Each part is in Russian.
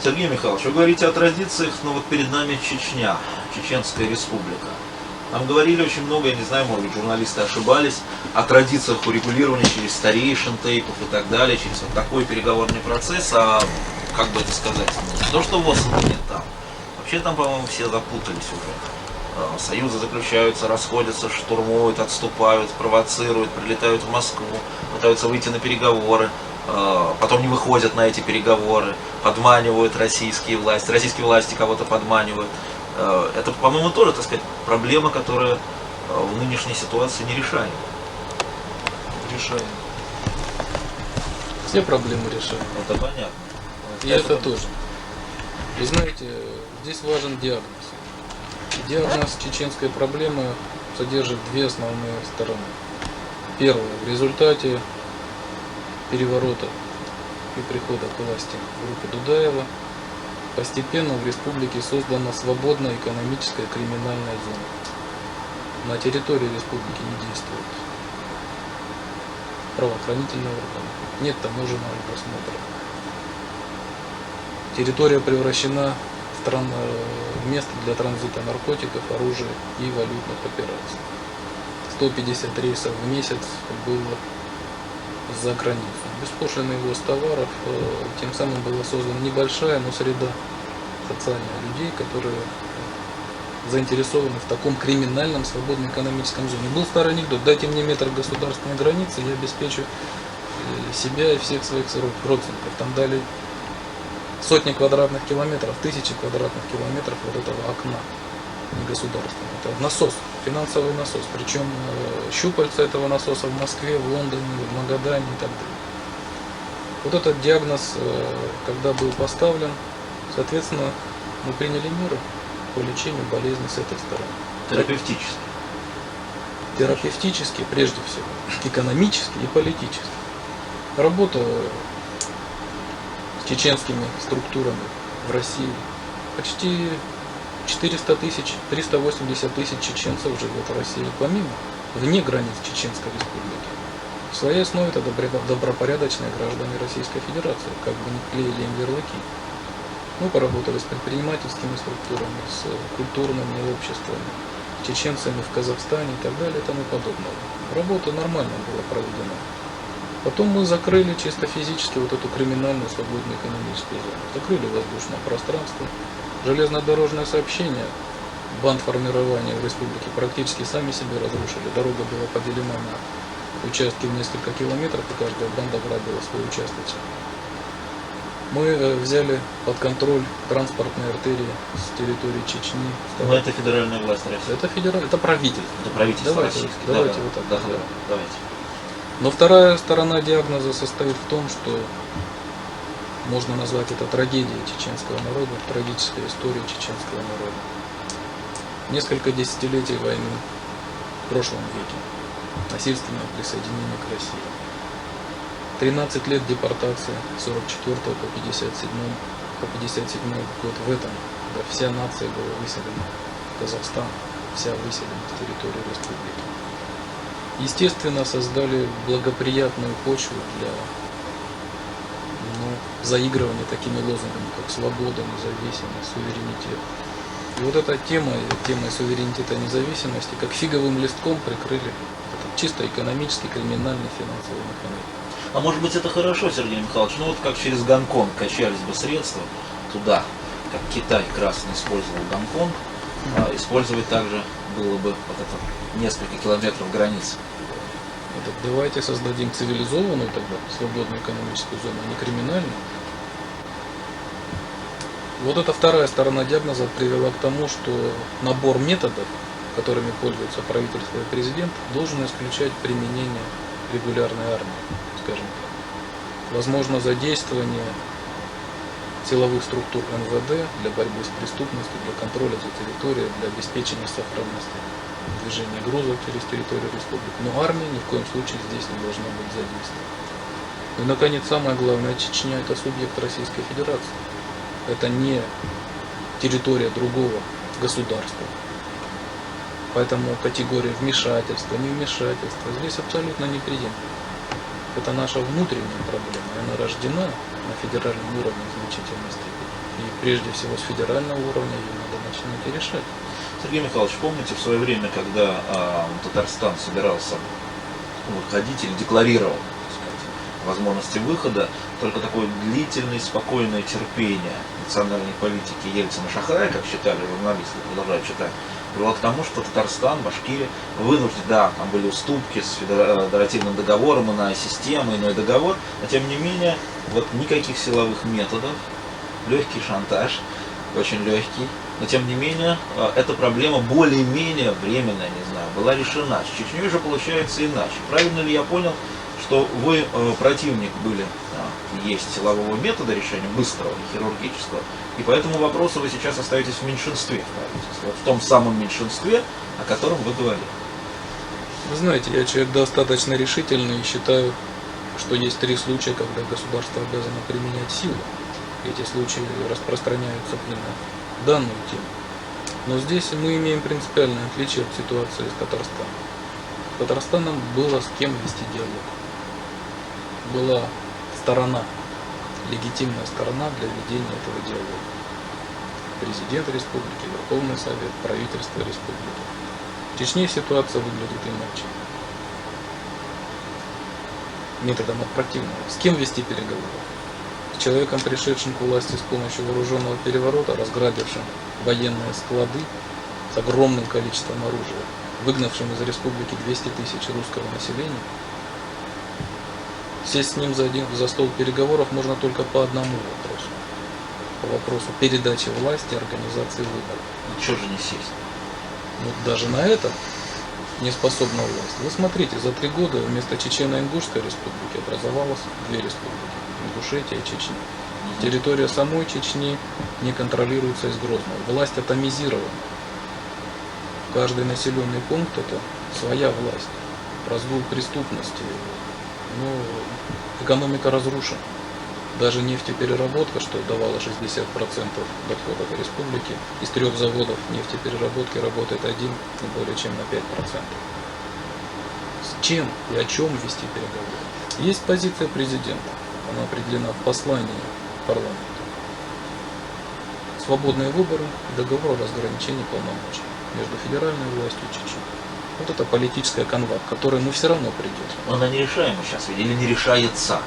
Сергей Михайлович, вы говорите о традициях, но вот перед нами Чечня, Чеченская республика. Нам говорили очень много, я не знаю, может быть, журналисты ошибались, о традициях урегулирования через старейшин, тейпов и так далее, через вот такой переговорный процесс, а как бы это сказать, не то, что ВОС нет там. Вообще там, по-моему, все запутались уже. Союзы заключаются, расходятся, штурмуют, отступают, провоцируют, прилетают в Москву, пытаются выйти на переговоры, потом не выходят на эти переговоры, подманивают российские власти кого-то подманивают. Это, по-моему, тоже, так сказать, проблема, которая в нынешней ситуации не решаема. Решаем. Все проблемы решаем. Это понятно. И это тоже. Вы знаете, здесь важен диагноз. Диагноз чеченской проблемы содержит две основные стороны. Первое. В результате переворота и прихода к власти группы Дудаева постепенно в республике создана свободная экономическая криминальная зона. На территории республики не действуют правоохранительные органы, нет таможенного просмотра. Территория превращена в место для транзита наркотиков, оружия и валютных операций. 150 рейсов в месяц было за границу. Беспошлинный ввоз товаров, тем самым была создана небольшая, но среда социальных людей, которые заинтересованы в таком криминальном свободном экономическом зоне. Был старый анекдот: дайте мне метр государственной границы, я обеспечу себя и всех своих родственников. Там дали сотни квадратных километров, тысячи квадратных километров вот этого окна негосударственного. Это насос, финансовый насос. Причем щупальца этого насоса в Москве, в Лондоне, в Магадане и так далее. Вот этот диагноз, когда был поставлен, соответственно, мы приняли меры по лечению болезни с этой стороны. Терапевтически. Терапевтически, прежде всего, экономически и политически. Работа с чеченскими структурами в России. Почти 400 тысяч, 380 тысяч чеченцев живет в России, помимо, вне границ Чеченской республики. В своей основе это добропорядочные граждане Российской Федерации, как бы не клеили им ярлыки. Мы поработали с предпринимательскими структурами, с культурными обществами, с чеченцами в Казахстане и так далее и тому подобное. Работа нормально была проведена. Потом мы закрыли чисто физически вот эту криминальную свободную экономическую зону. Закрыли воздушное пространство, железнодорожное сообщение, бандформирование в республике практически сами себе разрушили. Дорога была поделена на участки в несколько километров, и каждая банда грабила свой участок. Мы взяли под контроль транспортные артерии с территории Чечни. Но это федеральная власть России. Это правительство. Это правительство Давайте российское. вот так. Да, давайте. Но вторая сторона диагноза состоит в том, что можно назвать это трагедией чеченского народа, трагической историей чеченского народа. Несколько десятилетий войны в прошлом веке, насильственное присоединение к России. 13 лет депортации с 44 по 57 год в этом, когда вся нация была выселена, Казахстан вся выселена с территории республики. Естественно, создали благоприятную почву для заигрывания такими лозунгами, как свобода, независимость, суверенитет. И вот эта тема суверенитета и независимости, как фиговым листком прикрыли этот чисто экономический, криминальный, финансовый механизм. А может быть это хорошо, Сергей Михайлович, ну вот как через Гонконг качались бы средства туда, как Китай красный использовал Гонконг, использовать также было бы вот это несколько километров границ. Так давайте создадим цивилизованную тогда свободную экономическую зону, а не криминальную. Вот эта вторая сторона диагноза привела к тому, что набор методов, которыми пользуются правительство и президент, должен исключать применение регулярной армии, скажем так. Возможно задействование силовых структур МВД для борьбы с преступностью, для контроля за территорией, для обеспечения сохранности движения грузов через территорию республики. Но армия ни в коем случае здесь не должна быть задействована. И, наконец, самое главное, Чечня – это субъект Российской Федерации. Это не территория другого государства. Поэтому категория вмешательства, невмешательства здесь абсолютно неприемлема. Это наша внутренняя проблема. Она рождена на федеральном уровне в значительной степени. прежде всего с федерального уровня, ее надо начинать и решать. Сергей Михайлович, помните в свое время, когда Татарстан собирался выходить или декларировал, так сказать, возможности выхода, только такое длительное, спокойное терпение национальной политики Ельцина-Шахрая, как считали журналисты, продолжают считать, привело к тому, что Татарстан, Башкирия вынуждены, да, там были уступки с федеративным договором, иная система, иной договор, но тем не менее, вот никаких силовых методов, легкий шантаж, очень легкий, но тем не менее, эта проблема более-менее временная, не знаю, была решена. С Чечней же получается иначе. Правильно ли я понял, что вы противник были, есть силового метода решения, быстрого, хирургического, и по этому вопросу вы сейчас остаетесь в меньшинстве в правительстве, вот в том самом меньшинстве, о котором вы говорили? Вы знаете, я человек достаточно решительный и считаю, что есть 3 случая, когда государство обязано применять силу. Эти случаи распространяются и на данную тему. Но здесь мы имеем принципиальное отличие от ситуации с Татарстаном. С Татарстаном было с кем вести диалог. Была сторона, легитимная сторона для ведения этого диалога. Президент республики, Верховный Совет, правительство республики. В Чечне ситуация выглядит иначе. Методом от противного. С кем вести переговоры? С человеком, пришедшим к власти с помощью вооруженного переворота, разграбившим военные склады с огромным количеством оружия, выгнавшим из республики 200 тысяч русского населения. Сесть с ним за стол переговоров можно только по одному вопросу. По вопросу передачи власти и организации выборов. Ну, что же не сесть? Вот даже на это не способна власть. Вы смотрите, за 3 года вместо Чечено-Ингушской республики образовалось 2 республики. Ингушетия и Чечня. Территория самой Чечни не контролируется из Грозного. Власть атомизирована. Каждый населенный пункт – это своя власть. Разгул преступности. Но экономика разрушена. Даже нефтепереработка, что давало 60% доходов республики, из 3 заводов нефтепереработки работает 1, не более чем на 5%. С чем и о чем вести переговоры? Есть позиция президента. Она определена в послании парламенту. Свободные выборы и договор о разграничении полномочий между федеральной властью и Чечней. Вот это политическая канва, к которой мы все равно придем. Но она нерешаема сейчас или не решается?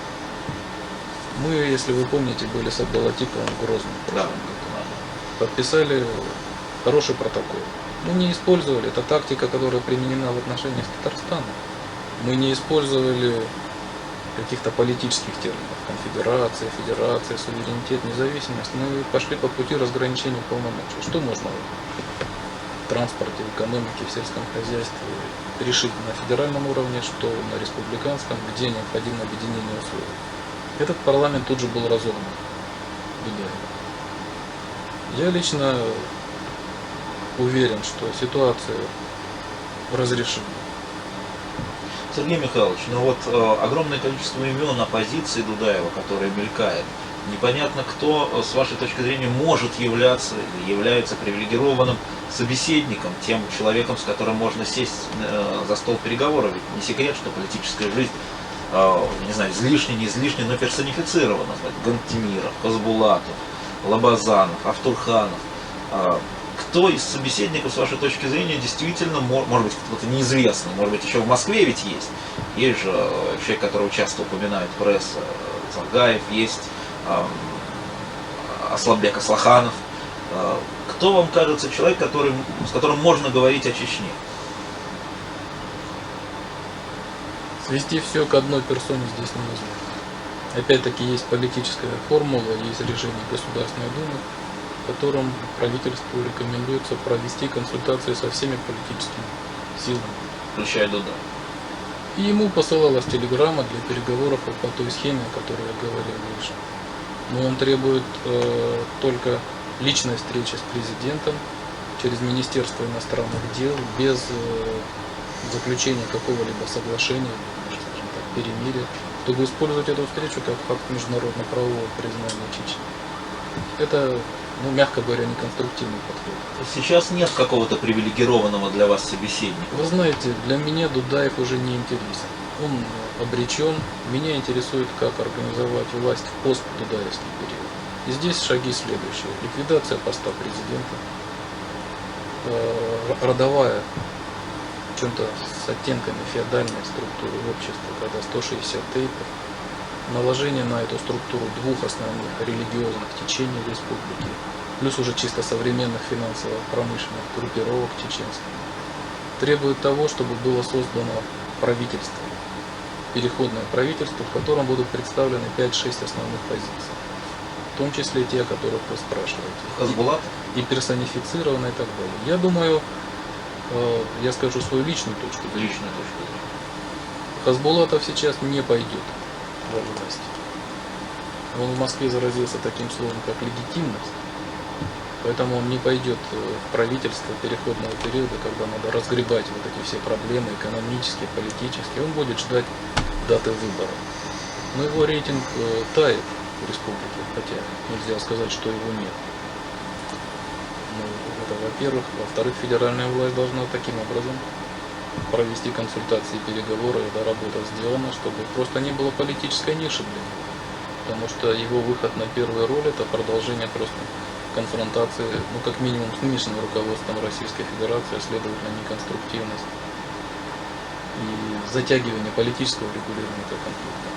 Мы, если вы помните, были с Абдулатиповым в Грозном в прошлом году. Подписали хороший протокол. Мы не использовали, это тактика, которая применена в отношениях с Татарстаном. Мы не использовали каких-то политических терминов, конфедерация, федерация, суверенитет, независимость. Мы пошли по пути разграничения полномочий. Что можно в транспорте, в экономике, в сельском хозяйстве решить на федеральном уровне, что на республиканском, где необходимо объединение условий. Этот парламент тут же был разогнан Дудаевым. Я лично уверен, что ситуация разрешена. Сергей Михайлович, ну вот огромное количество имен оппозиции Дудаева, которые мелькает. Непонятно, кто, с вашей точки зрения, может являться или является привилегированным собеседником, тем человеком, с которым можно сесть за стол переговоров. Ведь не секрет, что политическая жизнь, не знаю, излишне, не излишне, но персонифицирована. Гантемиров, Хазбулатов, Лабазанов, Автурханов. Кто из собеседников, с вашей точки зрения, действительно, может быть, кто-то неизвестный, может быть, еще в Москве ведь есть. Есть же человек, которого часто упоминает пресса, Царгаев, есть Асланбек Аслаханов. Кто вам кажется человек, с которым можно говорить о Чечне? Свести все к одной персоне здесь невозможно. Опять-таки есть политическая формула, есть решение Государственной Думы, в котором правительству рекомендуется провести консультации со всеми политическими силами. Включая Дуда. И ему посылалась телеграмма для переговоров по той схеме, о которой я говорил выше. Но он требует только личной встречи с президентом через Министерство иностранных дел, без заключения какого-либо соглашения, скажем так, перемирия, чтобы использовать эту встречу как факт международно-правового признания Чечни. Это, мягко говоря, неконструктивный подход. Сейчас нет какого-то привилегированного для вас собеседника? Вы знаете, для меня Дудаев уже не интересен. Он обречен. Меня интересует, как организовать власть в постдудаевский период. И здесь шаги следующие. Ликвидация поста президента, родовая, в чем-то с оттенками феодальной структуры общества, когда 160 эйков, наложение на эту структуру двух основных религиозных течений республики, плюс уже чисто современных финансово-промышленных группировок чеченских, требует того, чтобы было создано правительство, переходное правительство, в котором будут представлены 5-6 основных позиций, в том числе те, о которых вы спрашиваете, Хасбулат? и персонифицировано и так далее. Я думаю, я скажу свою личную точку зрения. Личная точка зрения. Хасбулатов сейчас не пойдет во власть. Он в Москве заразился таким словом, как легитимность, поэтому он не пойдет в правительство переходного периода, когда надо разгребать вот эти все проблемы экономические, политические. Он будет ждать даты выборов. Но его рейтинг тает в республике, хотя нельзя сказать, что его нет. Ну, это во-первых. Во-вторых, федеральная власть должна таким образом провести консультации и переговоры, эта работа сделана, чтобы просто не было политической ниши для него. Потому что его выход на первую роль это продолжение просто конфронтации, ну как минимум с нынешним руководством Российской Федерации, а следовательно неконструктивность и затягивание политического регулирования этого конфликта.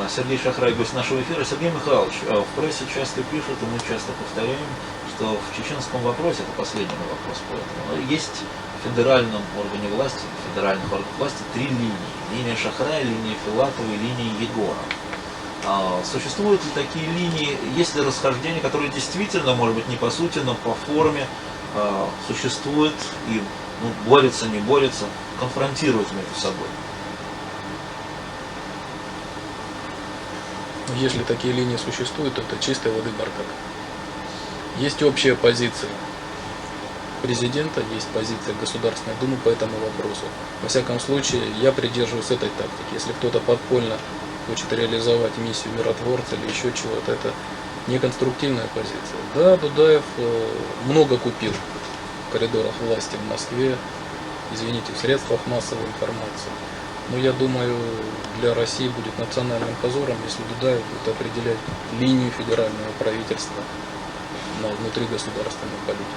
Сергей Шахрай, гость нашего эфира. Сергей Михайлович, в прессе часто пишут, и мы часто повторяем, что в чеченском вопросе, это последний мой вопрос поэтому, есть в федеральном органе власти, в федеральных органах власти 3 линии. Линия Шахрая, линия Филатова и линия Егора. Существуют ли такие линии, есть ли расхождения, которые действительно, может быть, не по сути, но по форме существуют и борются, не борются, конфронтируют между собой? Если такие линии существуют, то это чистой воды бардак. Есть общая позиция президента, есть позиция Государственной Думы по этому вопросу. Во всяком случае, я придерживаюсь этой тактики. Если кто-то подпольно хочет реализовать миссию миротворца или еще чего-то, это неконструктивная позиция. Да, Дудаев много купил в коридорах власти в Москве, извините, в средствах массовой информации. Но я думаю, для России будет национальным позором, если Дудаев будет определять линию федерального правительства на внутригосударственной политике.